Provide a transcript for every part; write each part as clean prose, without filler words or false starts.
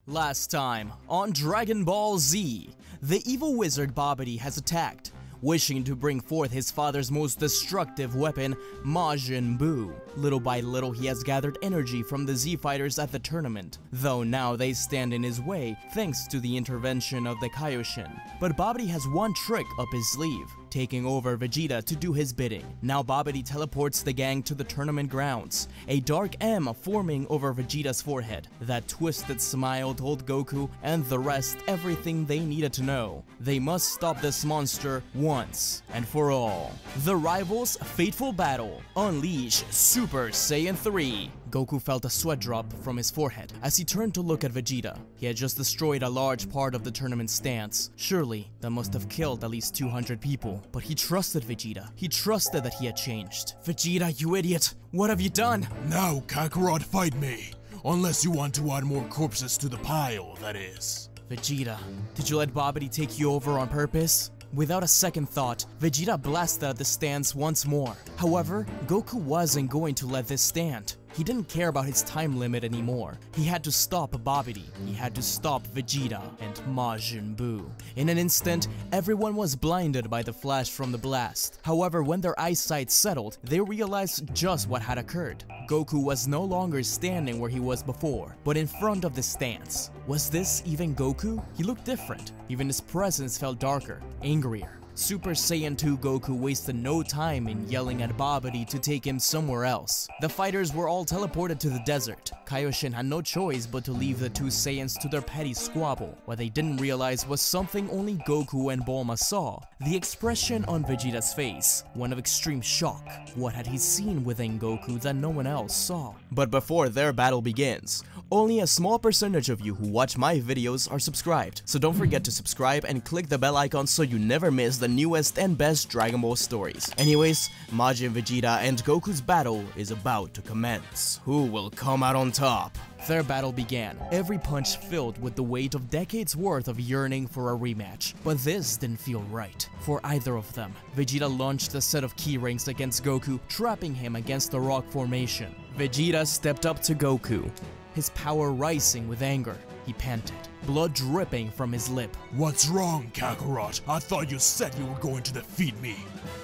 Last time, on Dragon Ball Z, the evil wizard Babidi has attacked, wishing to bring forth his father's most destructive weapon, Majin Buu. Little by little, he has gathered energy from the Z fighters at the tournament, though now they stand in his way thanks to the intervention of the Kaioshin. But Babidi has one trick up his sleeve, taking over Vegeta to do his bidding. Now Babidi teleports the gang to the tournament grounds, a dark M forming over Vegeta's forehead. That twisted smile told Goku and the rest everything they needed to know. They must stop this monster once and for all. The rivals' fateful battle. Unleash Super Saiyan 3. Goku felt a sweat drop from his forehead as he turned to look at Vegeta. He had just destroyed a large part of the tournament stance. Surely, that must have killed at least 200 people. But he trusted Vegeta. He trusted that he had changed. Vegeta, you idiot! What have you done? Now, Kakarot, fight me! Unless you want to add more corpses to the pile, that is. Vegeta, did you let Babidi take you over on purpose? Without a second thought, Vegeta blasted at the stance once more. However, Goku wasn't going to let this stand. He didn't care about his time limit anymore. He had to stop Babidi. He had to stop Vegeta and Majin Buu. In an instant, everyone was blinded by the flash from the blast. However, when their eyesight settled, they realized just what had occurred. Goku was no longer standing where he was before, but in front of the stance. Was this even Goku? He looked different. Even his presence felt darker, angrier. Super Saiyan 2 Goku wasted no time in yelling at Babidi to take him somewhere else. The fighters were all teleported to the desert. Kaioshin had no choice but to leave the two Saiyans to their petty squabble. What they didn't realize was something only Goku and Bulma saw. The expression on Vegeta's face, one of extreme shock. What had he seen within Goku that no one else saw? But before their battle begins, only a small percentage of you who watch my videos are subscribed. So don't forget to subscribe and click the bell icon so you never miss the newest and best Dragon Ball stories. Anyways, Majin Vegeta and Goku's battle is about to commence. Who will come out on top? Their battle began, every punch filled with the weight of decades worth of yearning for a rematch. But this didn't feel right for either of them. Vegeta launched a set of key rings against Goku, trapping him against the rock formation. Vegeta stepped up to Goku, his power rising with anger. He panted, blood dripping from his lip. What's wrong, Kakarot? I thought you said you were going to defeat me.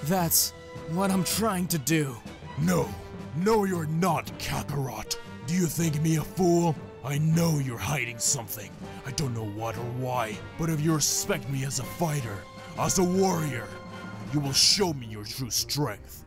That's what I'm trying to do. No, you're not, Kakarot. Do you think me a fool? I know you're hiding something. I don't know what or why, but if you respect me as a fighter, as a warrior, you will show me your true strength.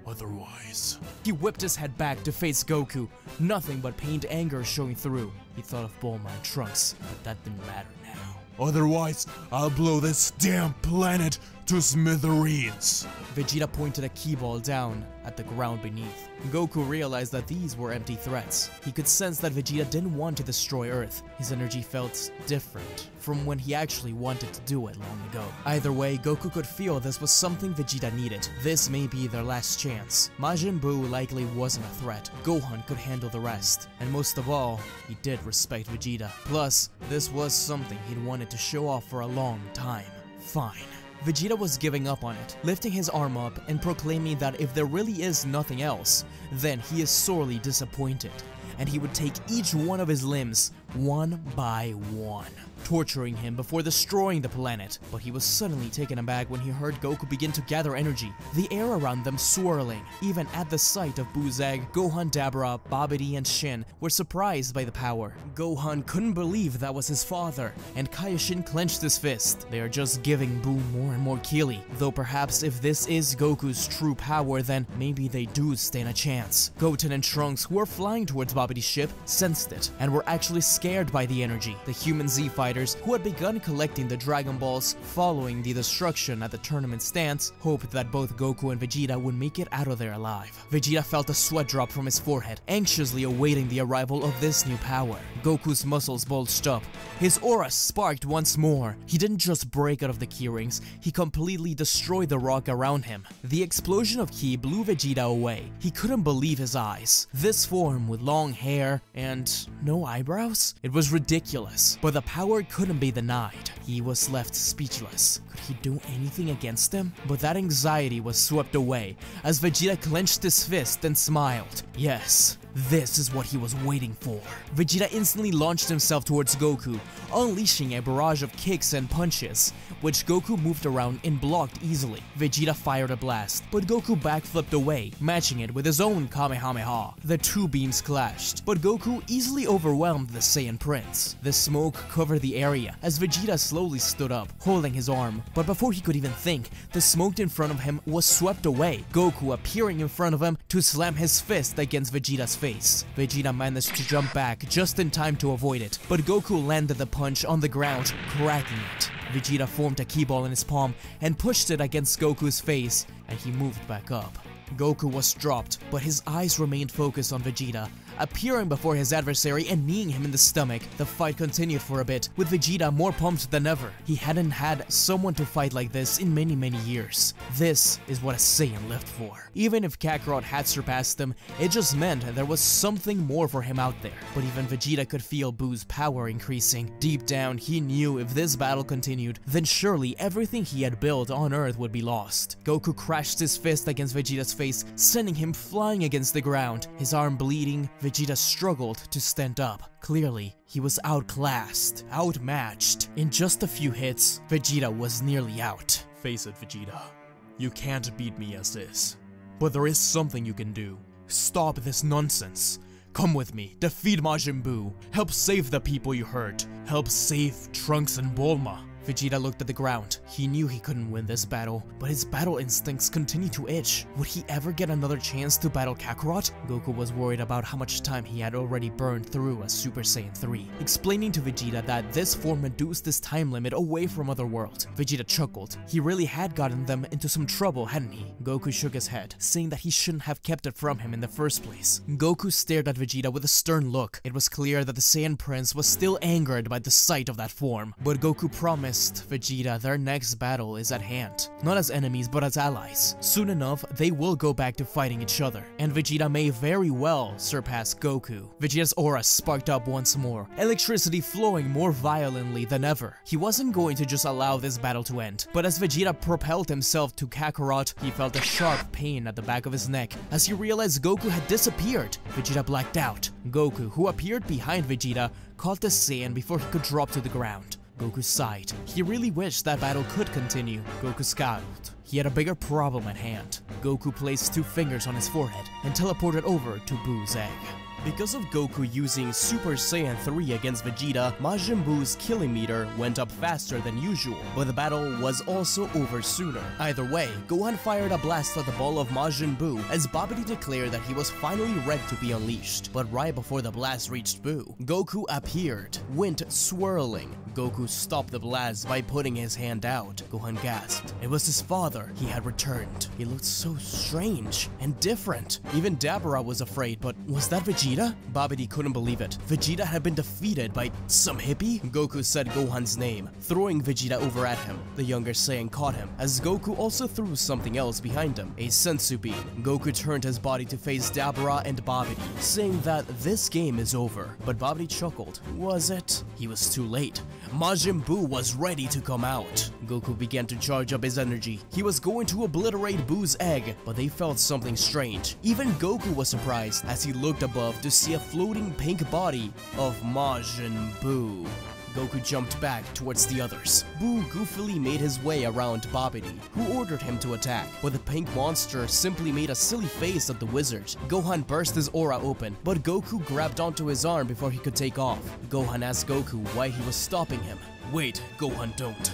Otherwise... He whipped his head back to face Goku, nothing but pained anger showing through. He thought of Bulma and Trunks, but that didn't matter now. Otherwise, I'll blow this damn planet to smithereens. Vegeta pointed a key ball down at the ground beneath. Goku realized that these were empty threats. He could sense that Vegeta didn't want to destroy Earth. His energy felt different from when he actually wanted to do it long ago. Either way, Goku could feel this was something Vegeta needed. This may be their last chance. Majin Buu likely wasn't a threat. Gohan could handle the rest. And most of all, he did respect Vegeta. Plus, this was something he'd wanted to show off for a long time. Fine. Vegeta was giving up on it, lifting his arm up and proclaiming that if there really is nothing else, then he is sorely disappointed, and he would take each one of his limbs one by one, torturing him before destroying the planet. But he was suddenly taken aback when he heard Goku begin to gather energy, the air around them swirling. Even at the sight of Buu's egg, Gohan, Dabura, Babidi, and Shin were surprised by the power. Gohan couldn't believe that was his father, and Kaioshin clenched his fist. They are just giving Buu more and more Kili, though perhaps if this is Goku's true power, then maybe they do stand a chance. Goten and Trunks, who were flying towards Babidi's ship, sensed it, and were actually scared by the energy. The human Z fighters, who had begun collecting the Dragon Balls following the destruction at the tournament stance, hoped that both Goku and Vegeta would make it out of there alive. Vegeta felt a sweat drop from his forehead, anxiously awaiting the arrival of this new power. Goku's muscles bulged up. His aura sparked once more. He didn't just break out of the key rings, he completely destroyed the rock around him. The explosion of ki blew Vegeta away. He couldn't believe his eyes. This form with long hair and no eyebrows? powers. It was ridiculous, but the power couldn't be denied. He was left speechless. Could he do anything against them? But that anxiety was swept away as Vegeta clenched his fist and smiled. Yes, this is what he was waiting for. Vegeta instantly launched himself towards Goku, unleashing a barrage of kicks and punches, which Goku moved around and blocked easily. Vegeta fired a blast, but Goku backflipped away, matching it with his own Kamehameha. The two beams clashed, but Goku easily overwhelmed the Saiyan Prince. The smoke covered the area as Vegeta slowly stood up, holding his arm, but before he could even think, the smoke in front of him was swept away, Goku appearing in front of him to slam his fist against Vegeta's face. Vegeta managed to jump back just in time to avoid it, but Goku landed the punch on the ground, cracking it. Vegeta formed a ki ball in his palm and pushed it against Goku's face, and he moved back up. Goku was dropped, but his eyes remained focused on Vegeta, appearing before his adversary and kneeing him in the stomach. The fight continued for a bit, with Vegeta more pumped than ever. He hadn't had someone to fight like this in many years. This is what a Saiyan lived for. Even if Kakarot had surpassed him, it just meant there was something more for him out there. But even Vegeta could feel Buu's power increasing. Deep down, he knew if this battle continued, then surely everything he had built on Earth would be lost. Goku crashed his fist against Vegeta's face, sending him flying against the ground. His arm bleeding, Vegeta struggled to stand up. Clearly, he was outclassed, outmatched. In just a few hits, Vegeta was nearly out. Face it, Vegeta. You can't beat me as is. But there is something you can do. Stop this nonsense. Come with me, defeat Majin Buu. Help save the people you hurt. Help save Trunks and Bulma. Vegeta looked at the ground. He knew he couldn't win this battle, but his battle instincts continued to itch. Would he ever get another chance to battle Kakarot? Goku was worried about how much time he had already burned through as Super Saiyan 3, explaining to Vegeta that this form reduced his time limit away from Otherworld. Vegeta chuckled. He really had gotten them into some trouble, hadn't he? Goku shook his head, saying that he shouldn't have kept it from him in the first place. Goku stared at Vegeta with a stern look. It was clear that the Saiyan Prince was still angered by the sight of that form, but Goku promised Vegeta their next battle is at hand. Not as enemies, but as allies. Soon enough, they will go back to fighting each other, and Vegeta may very well surpass Goku. Vegeta's aura sparked up once more, electricity flowing more violently than ever. He wasn't going to just allow this battle to end, but as Vegeta propelled himself to Kakarot, he felt a sharp pain at the back of his neck as he realized Goku had disappeared. Vegeta blacked out. Goku, who appeared behind Vegeta, caught the Saiyan before he could drop to the ground. Goku sighed. He really wished that battle could continue. Goku scowled. He had a bigger problem at hand. Goku placed 2 fingers on his forehead and teleported over to Buu's egg. Because of Goku using Super Saiyan 3 against Vegeta, Majin Buu's killing meter went up faster than usual, but the battle was also over sooner. Either way, Gohan fired a blast at the ball of Majin Buu as Babidi declared that he was finally ready to be unleashed. But right before the blast reached Buu, Goku appeared, wind swirling. Goku stopped the blast by putting his hand out. Gohan gasped. It was his father. He had returned. He looked so strange and different. Even Dabura was afraid, but was that Vegeta? Babidi couldn't believe it. Vegeta had been defeated by some hippie? Goku said Gohan's name, throwing Vegeta over at him. The younger Saiyan caught him, as Goku also threw something else behind him, a sensu bean. Goku turned his body to face Dabura and Babidi, saying that this game is over. But Babidi chuckled. Was it? He was too late. Majin Buu was ready to come out. Goku began to charge up his energy. He was going to obliterate Buu's egg, but they felt something strange. Even Goku was surprised as he looked above to see a floating pink body of Majin Buu. Goku jumped back towards the others. Buu goofily made his way around Babidi, who ordered him to attack, but the pink monster simply made a silly face at the wizard. Gohan burst his aura open, but Goku grabbed onto his arm before he could take off. Gohan asked Goku why he was stopping him. Wait, Gohan, don't.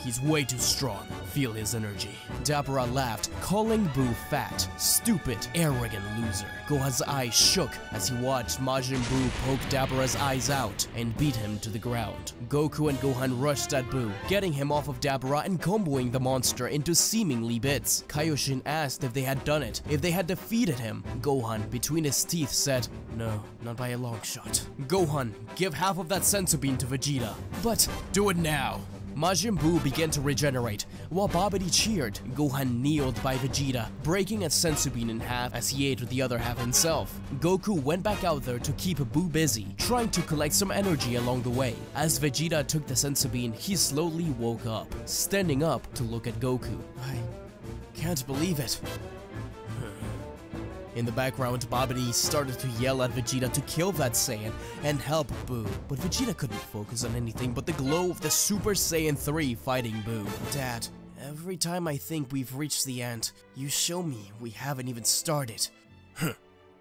He's way too strong. Feel his energy. Dabura laughed, calling Buu fat, stupid, arrogant loser. Gohan's eyes shook as he watched Majin Buu poke Dabura's eyes out and beat him to the ground. Goku and Gohan rushed at Buu, getting him off of Dabura and comboing the monster into seemingly bits. Kaioshin asked if they had done it, if they had defeated him. Gohan, between his teeth, said, "No, not by a long shot." Gohan, give half of that sensu bean to Vegeta. But do it now. Majin Buu began to regenerate. While Babidi cheered, Gohan kneeled by Vegeta, breaking a Senzu bean in half as he ate the other half himself. Goku went back out there to keep Buu busy, trying to collect some energy along the way. As Vegeta took the Senzu bean, he slowly woke up, standing up to look at Goku. I can't believe it. In the background, Babidi started to yell at Vegeta to kill that Saiyan and help Buu, but Vegeta couldn't focus on anything but the glow of the Super Saiyan 3 fighting Buu. Dad, every time I think we've reached the end, you show me we haven't even started.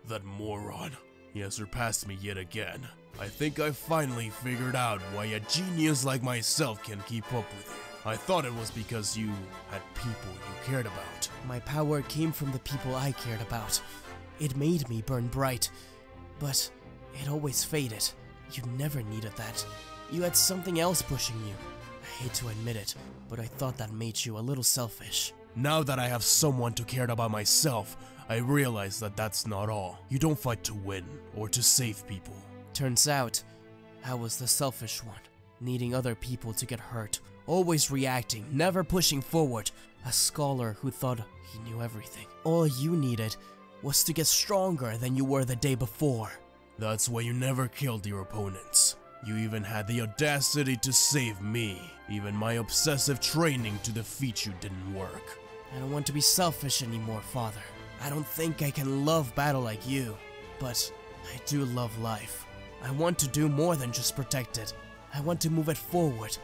That moron. He has surpassed me yet again. I think I finally figured out why a genius like myself can keep up with you. I thought it was because you had people you cared about. My power came from the people I cared about. It made me burn bright, but it always faded. You never needed that. You had something else pushing you. I hate to admit it, but I thought that made you a little selfish. Now that I have someone to care about myself, I realize that that's not all. You don't fight to win or to save people. Turns out, I was the selfish one, needing other people to get hurt, always reacting, never pushing forward, a scholar who thought he knew everything. All you needed was to get stronger than you were the day before. That's why you never killed your opponents. You even had the audacity to save me. Even my obsessive training to defeat you didn't work. I don't want to be selfish anymore, Father. I don't think I can love battle like you, but I do love life. I want to do more than just protect it. I want to move it forward.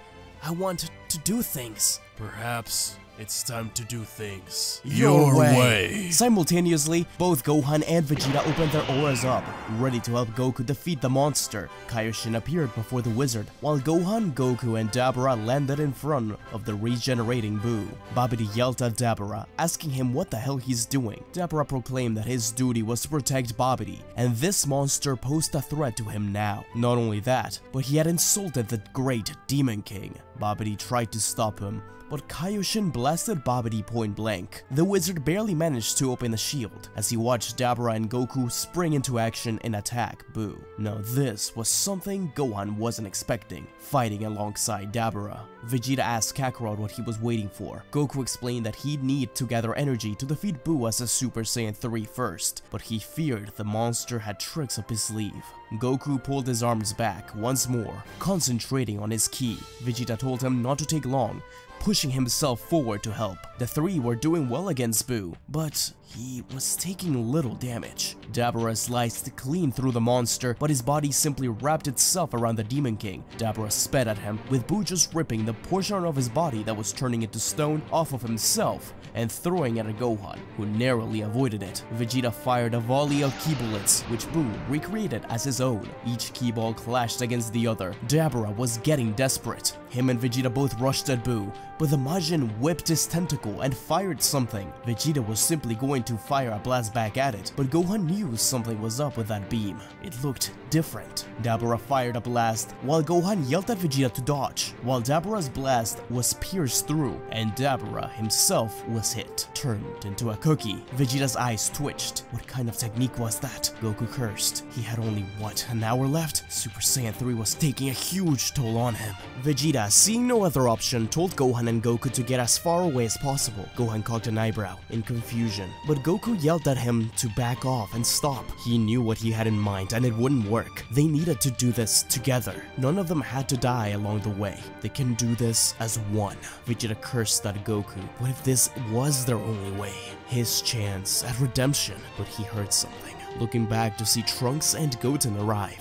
I want to do things. Perhaps it's time to do things your way. Simultaneously, both Gohan and Vegeta opened their auras up, ready to help Goku defeat the monster. Kaioshin appeared before the wizard, while Gohan, Goku, and Dabura landed in front of the regenerating Buu. Babidi yelled at Dabura, asking him what the hell he's doing. Dabura proclaimed that his duty was to protect Babidi, and this monster posed a threat to him now. Not only that, but he had insulted the great Demon King. Babidi tried to stop him, but Kaioshin blasted Babidi point blank. The wizard barely managed to open the shield as he watched Dabura and Goku spring into action and attack Buu. Now this was something Gohan wasn't expecting, fighting alongside Dabura. Vegeta asked Kakarot what he was waiting for. Goku explained that he'd need to gather energy to defeat Buu as a Super Saiyan 3 first, but he feared the monster had tricks up his sleeve. Goku pulled his arms back once more, concentrating on his ki. Vegeta told him not to take long, pushing himself forward to help. The three were doing well against Buu, but he was taking little damage. Dabura sliced clean through the monster, but his body simply wrapped itself around the Demon King. Dabura sped at him, with Buu just ripping the portion of his body that was turning into stone off of himself and throwing it at Gohan, who narrowly avoided it. Vegeta fired a volley of ki bullets, which Buu recreated as his own. Each ki ball clashed against the other. Dabura was getting desperate. Him and Vegeta both rushed at Buu, but the Majin whipped his tentacle and fired something. Vegeta was simply going to fire a blast back at it, but Gohan knew something was up with that beam. It looked different. Dabura fired a blast, while Gohan yelled at Vegeta to dodge. While Dabura's blast was pierced through, and Dabura himself was hit, turned into a cookie. Vegeta's eyes twitched. What kind of technique was that? Goku cursed. He had only, what, an hour left? Super Saiyan 3 was taking a huge toll on him. Vegeta, seeing no other option, told Gohan and Goku to get as far away as possible. Gohan cocked an eyebrow in confusion, but Goku yelled at him to back off and stop. He knew what he had in mind and it wouldn't work. They needed to do this together. None of them had to die along the way. They can do this as one. Vegeta cursed at Goku. What if this was their only way? His chance at redemption. But he heard something. Looking back to see Trunks and Goten arrive,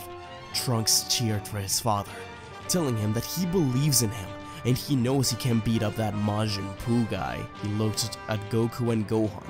Trunks cheered for his father, telling him that he believes in him and he knows he can beat up that Majin Buu guy. He looked at Goku and Gohan.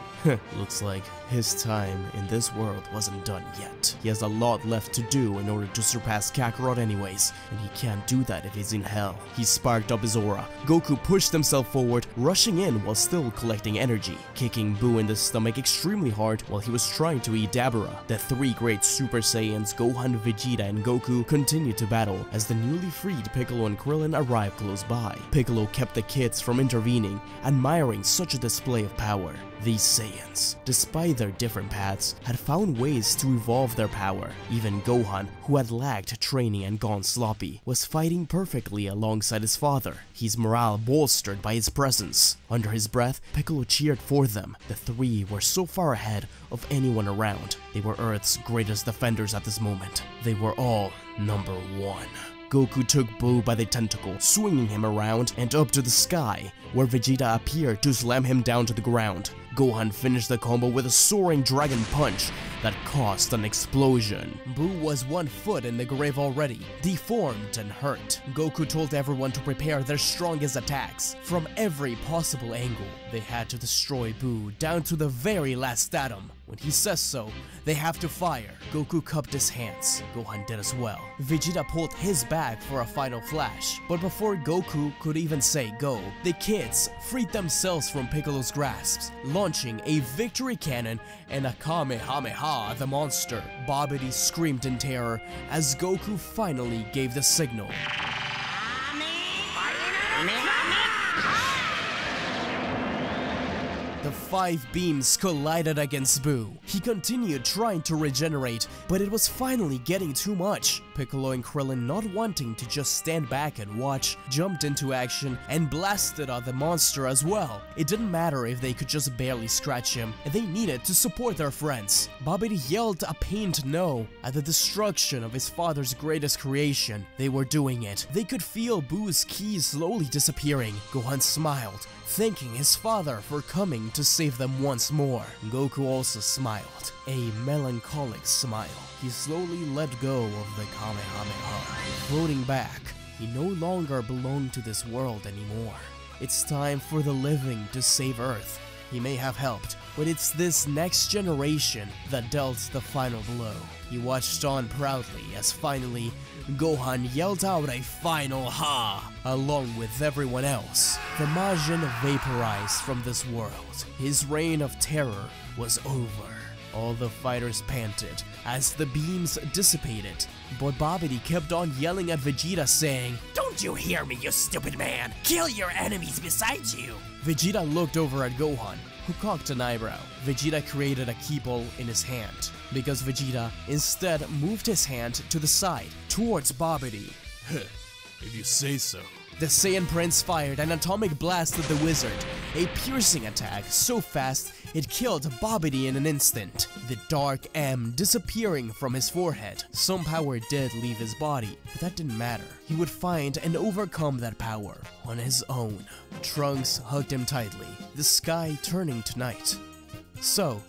Looks like his time in this world wasn't done yet. He has a lot left to do in order to surpass Kakarot anyways, and he can't do that if he's in hell. He sparked up his aura. Goku pushed himself forward, rushing in while still collecting energy, kicking Buu in the stomach extremely hard while he was trying to eat Dabura. The three great Super Saiyans, Gohan, Vegeta, and Goku, continued to battle as the newly freed Piccolo and Krillin arrived close by. Piccolo kept the kids from intervening, admiring such a display of power. These Saiyans, despite their different paths, had found ways to evolve their power. Even Gohan, who had lacked training and gone sloppy, was fighting perfectly alongside his father, his morale bolstered by his presence. Under his breath, Piccolo cheered for them. The three were so far ahead of anyone around. They were Earth's greatest defenders at this moment. They were all number one. Goku took Buu by the tentacle, swinging him around and up to the sky, where Vegeta appeared to slam him down to the ground. Gohan finished the combo with a soaring dragon punch that caused an explosion. Buu was 1 foot in the grave already, deformed and hurt. Goku told everyone to prepare their strongest attacks. From every possible angle, they had to destroy Buu down to the very last atom. When he says so, they have to fire. Goku cupped his hands. Gohan did as well. Vegeta pulled his back for a final flash. But before Goku could even say go, the kids freed themselves from Piccolo's grasps, launching a victory cannon and a Kamehameha at the monster. Babidi screamed in terror as Goku finally gave the signal. The 5 beams collided against Buu. He continued trying to regenerate, but it was finally getting too much. Piccolo and Krillin, not wanting to just stand back and watch, jumped into action and blasted at the monster as well. It didn't matter if they could just barely scratch him, they needed to support their friends. Babidi yelled a pained no at the destruction of his father's greatest creation. They were doing it. They could feel Buu's ki slowly disappearing. Gohan smiled, thanking his father for coming to save them once more. Goku also smiled, a melancholic smile. He slowly let go of the Kamehameha. Floating back, he no longer belonged to this world anymore. It's time for the living to save Earth. He may have helped, but it's this next generation that dealt the final blow. He watched on proudly as finally, Gohan yelled out a final ha, along with everyone else. The Majin vaporized from this world. His reign of terror was over. All the fighters panted as the beams dissipated, but Babidi kept on yelling at Vegeta saying, "Don't you hear me, you stupid man? Kill your enemies beside you!" Vegeta looked over at Gohan, who cocked an eyebrow. Vegeta created a ki ball in his hand, because Vegeta instead moved his hand to the side, towards Babidi. If you say so. The Saiyan Prince fired an atomic blast at the wizard, a piercing attack so fast it killed Babidi in an instant, the dark M disappearing from his forehead. Some power did leave his body, but that didn't matter. He would find and overcome that power on his own. Trunks hugged him tightly, the sky turning to night. So,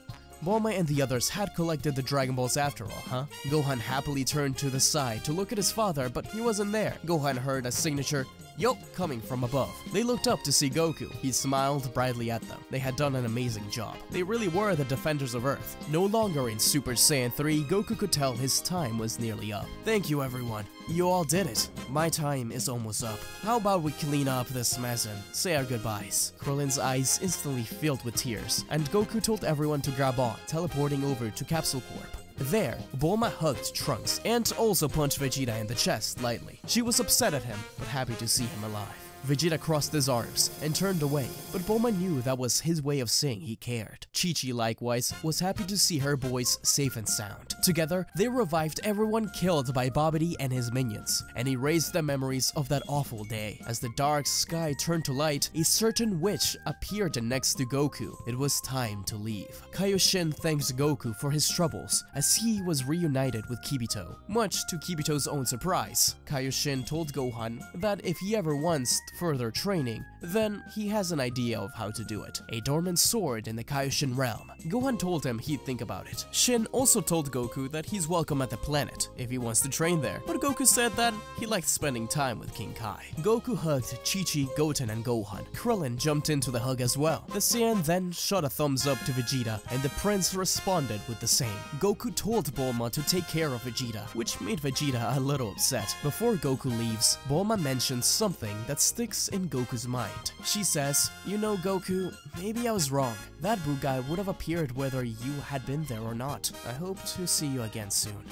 Bulma and the others had collected the Dragon Balls after all, huh? Gohan happily turned to the side to look at his father, but he wasn't there. Gohan heard a signature "Yup" coming from above. They looked up to see Goku. He smiled brightly at them. They had done an amazing job. They really were the defenders of Earth. No longer in Super Saiyan 3, Goku could tell his time was nearly up. Thank you, everyone. You all did it. My time is almost up. How about we clean up this mess and say our goodbyes? Krillin's eyes instantly filled with tears, and Goku told everyone to grab on, teleporting over to Capsule Corp. There, Bulma hugged Trunks and also punched Vegeta in the chest lightly. She was upset at him, but happy to see him alive. Vegeta crossed his arms and turned away, but Bulma knew that was his way of saying he cared. Chi-Chi likewise was happy to see her boys safe and sound. Together, they revived everyone killed by Babidi and his minions, and erased the memories of that awful day. As the dark sky turned to light, a certain witch appeared next to Goku. It was time to leave. Kaioshin thanks Goku for his troubles, as he was reunited with Kibito. Much to Kibito's own surprise, Kaioshin told Gohan that if he ever wants further training, then he has an idea of how to do it. A dormant sword in the Kaioshin realm. Gohan told him he'd think about it. Shin also told Goku that he's welcome at the planet if he wants to train there, but Goku said that he liked spending time with King Kai. Goku hugged Chi-Chi, Goten, and Gohan. Krillin jumped into the hug as well. The Saiyan then shot a thumbs up to Vegeta, and the prince responded with the same. Goku told Bulma to take care of Vegeta, which made Vegeta a little upset. Before Goku leaves, Bulma mentions something that sticks in Goku's mind. She says, "You know, Goku, maybe I was wrong. That Buu guy would have appeared whether you had been there or not. I hope to see you again soon."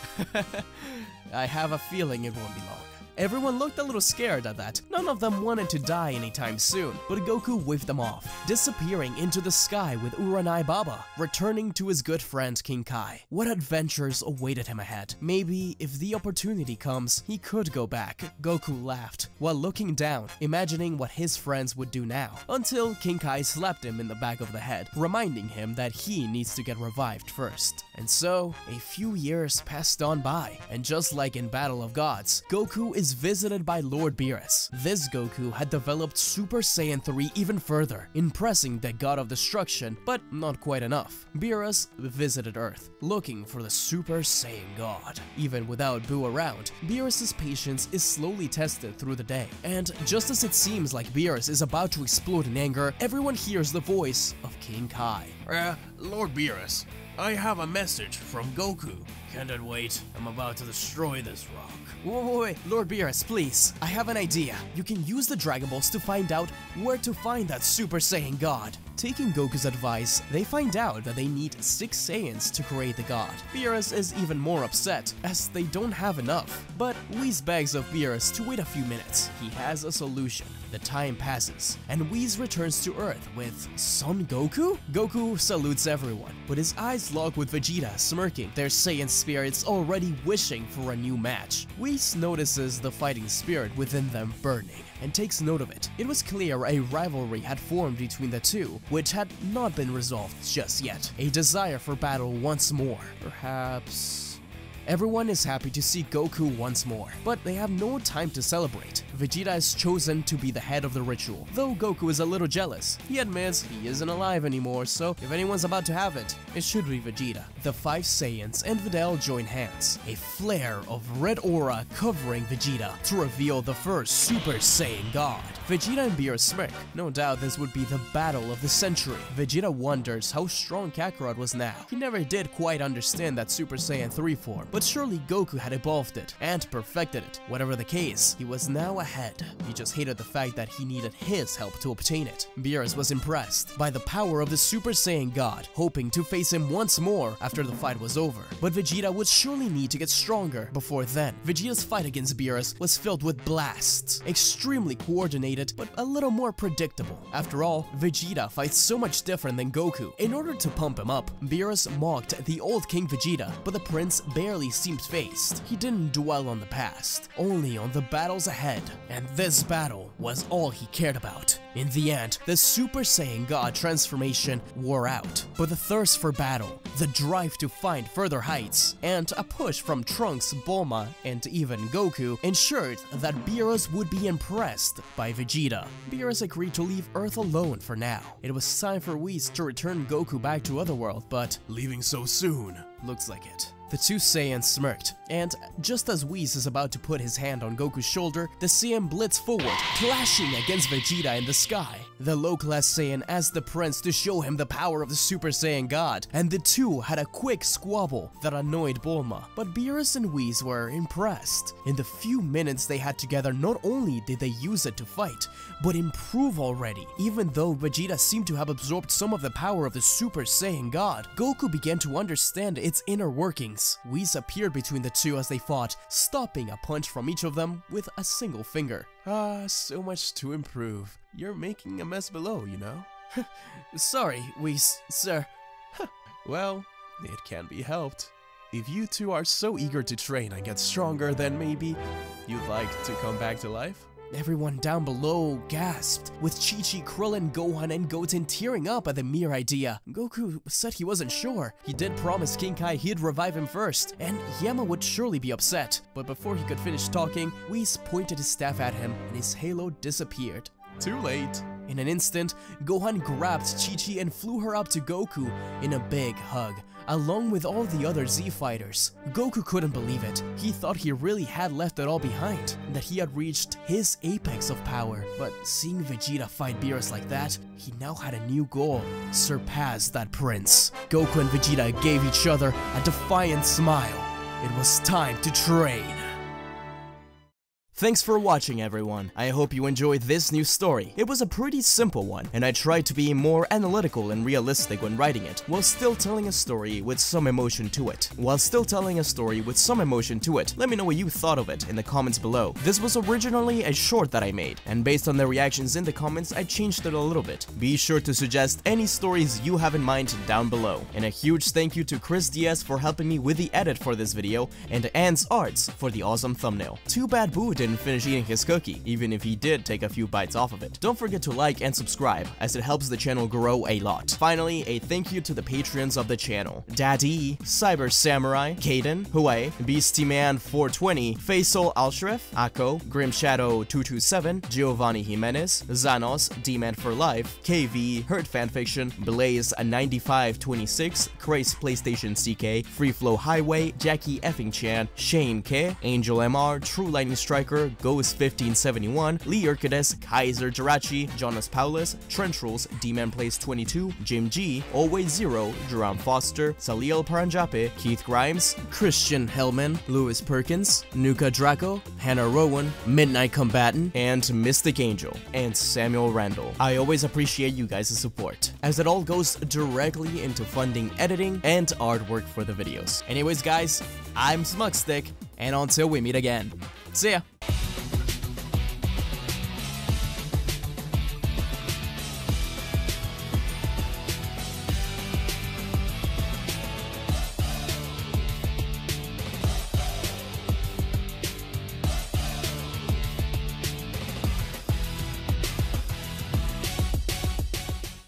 I have a feeling it won't be long. Everyone looked a little scared at that. None of them wanted to die anytime soon, but Goku waved them off, disappearing into the sky with Uranai Baba, returning to his good friend King Kai. What adventures awaited him ahead? Maybe if the opportunity comes, he could go back. Goku laughed while looking down, imagining what his friends would do now, until King Kai slapped him in the back of the head, reminding him that he needs to get revived first. And so, a few years passed on by, and just like in Battle of Gods, Goku is visited by Lord Beerus. This Goku had developed Super Saiyan 3 even further, impressing the God of Destruction, but not quite enough. Beerus visited Earth, looking for the Super Saiyan God. Even without Boo around, Beerus' patience is slowly tested through the day, and just as it seems like Beerus is about to explode in anger, everyone hears the voice of King Kai. Lord Beerus, I have a message from Goku. Cannot wait, I'm about to destroy this rock. Wait, Lord Beerus, please. I have an idea. You can use the Dragon Balls to find out where to find that Super Saiyan God. Taking Goku's advice, they find out that they need 6 Saiyans to create the god. Beerus is even more upset, as they don't have enough. But Whis begs of Beerus to wait a few minutes. He has a solution. The time passes, and Whis returns to Earth with Son Goku? Goku salutes everyone, but his eyes lock with Vegeta smirking, their Saiyan spirits already wishing for a new match. Whis notices the fighting spirit within them burning, and takes note of it. It was clear a rivalry had formed between the two, which had not been resolved just yet. A desire for battle once more. Perhaps... Everyone is happy to see Goku once more, but they have no time to celebrate. Vegeta is chosen to be the head of the ritual, though Goku is a little jealous. He admits he isn't alive anymore, so if anyone's about to have it, it should be Vegeta. The 5 Saiyans and Videl join hands, a flare of red aura covering Vegeta to reveal the first Super Saiyan God. Vegeta and Beerus smirk. No doubt this would be the battle of the century. Vegeta wonders how strong Kakarot was now. He never did quite understand that Super Saiyan 3 form, but surely Goku had evolved it and perfected it. Whatever the case, he was now ahead. He just hated the fact that he needed his help to obtain it. Beerus was impressed by the power of the Super Saiyan God, hoping to face him once more after the fight was over. But Vegeta would surely need to get stronger before then. Vegeta's fight against Beerus was filled with blasts, extremely coordinated, but a little more predictable. After all, Vegeta fights so much different than Goku. In order to pump him up, Beerus mocked the old King Vegeta, but the prince barely seemed fazed. He didn't dwell on the past, only on the battles ahead, and this battle was all he cared about. In the end, the Super Saiyan God transformation wore out, but the thirst for battle, the drive to find further heights, and a push from Trunks, Bulma, and even Goku ensured that Beerus would be impressed by Vegeta. Beerus agreed to leave Earth alone for now. It was time for Whis to return Goku back to Otherworld, but Leaving so soon? looks like it. The 2 Saiyans smirked, and just as Whis is about to put his hand on Goku's shoulder, the Saiyan blitzed forward, clashing against Vegeta in the sky. The low-class Saiyan asked the prince to show him the power of the Super Saiyan God, and the two had a quick squabble that annoyed Bulma. But Beerus and Whis were impressed. In the few minutes they had together, not only did they use it to fight, but improve already. Even though Vegeta seemed to have absorbed some of the power of the Super Saiyan God, Goku began to understand its inner workings. Whis appeared between the two as they fought, stopping a punch from each of them with a single finger. So much to improve. You're making a mess below, you know? Sorry, Whis, sir. Well, it can't be helped. If you two are so eager to train and get stronger, then maybe you'd like to come back to life? Everyone down below gasped, with Chi-Chi, Krillin, Gohan, and Goten tearing up at the mere idea. Goku said he wasn't sure. He did promise King Kai he'd revive him first, and Yama would surely be upset. But before he could finish talking, Whis pointed his staff at him, and his halo disappeared. Too late. In an instant, Gohan grabbed Chi-Chi and flew her up to Goku in a big hug, along with all the other Z fighters. Goku couldn't believe it. He thought he really had left it all behind, that he had reached his apex of power. But seeing Vegeta fight Beerus like that, he now had a new goal: surpass that prince. Goku and Vegeta gave each other a defiant smile. It was time to train. Thanks for watching, everyone. I hope you enjoyed this new story. It was a pretty simple one, and I tried to be more analytical and realistic when writing it, while still telling a story with some emotion to it. Let me know what you thought of it in the comments below. This was originally a short that I made, and based on the reactions in the comments, I changed it a little bit. Be sure to suggest any stories you have in mind down below. And a huge thank you to Chris Diaz for helping me with the edit for this video, and Ants Arts for the awesome thumbnail. Too bad Boo didn't finish eating his cookie, even if he did take a few bites off of it. Don't forget to like and subscribe, as it helps the channel grow a lot. Finally, a thank you to the patrons of the channel: Daddy, Cyber Samurai, Kaden, Huey, BeastyMan420, Faisal Alshref, Akko, Grimshadow227, Giovanni Jimenez, Zanos, D-Man for Life, KV, Hurt Fanfiction, Blaze9526, Craze PlayStation CK, Freeflow Highway, Jackie Effing Chan, Shane K, Angel MR, True Lightning Striker, Ghost1571, Lee Urquidez, Kaiser Jirachi, Jonas Paulus, Trench Rules, D-Man Plays 22, Jim G, Always Zero, Jerome Foster, Salil Paranjape, Keith Grimes, Christian Hellman, Lewis Perkins, Nuka Draco, Hannah Rowan, Midnight Combatant, and Mystic Angel, and Samuel Randall. I always appreciate you guys' support, as it all goes directly into funding editing and artwork for the videos. Anyways guys, I'm Smugstick, and until we meet again, see ya!